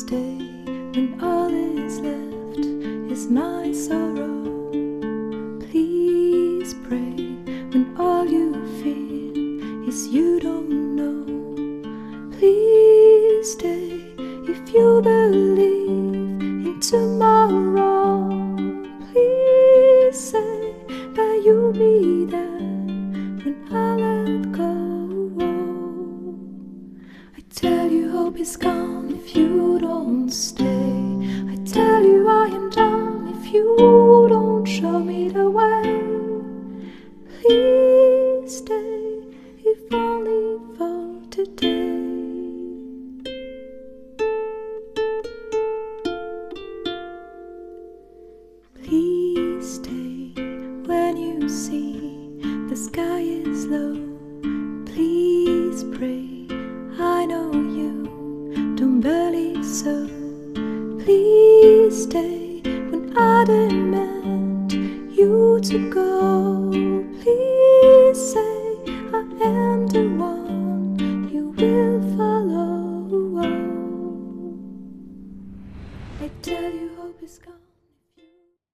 stay when all is left is my sorrow. Please pray when all you feel is you don't know. Please stay if you believe in tomorrow. Please say that you'll be there when I let go. I tell you hope is gone if you don't stay. I tell you I am done if you don't show me the way. Please stay if only for today. Please stay when you see the sky is low. Please pray, I know you don't believe so. Please stay when I demand you to go. Please say I am the one you will follow. I tell you hope is gone.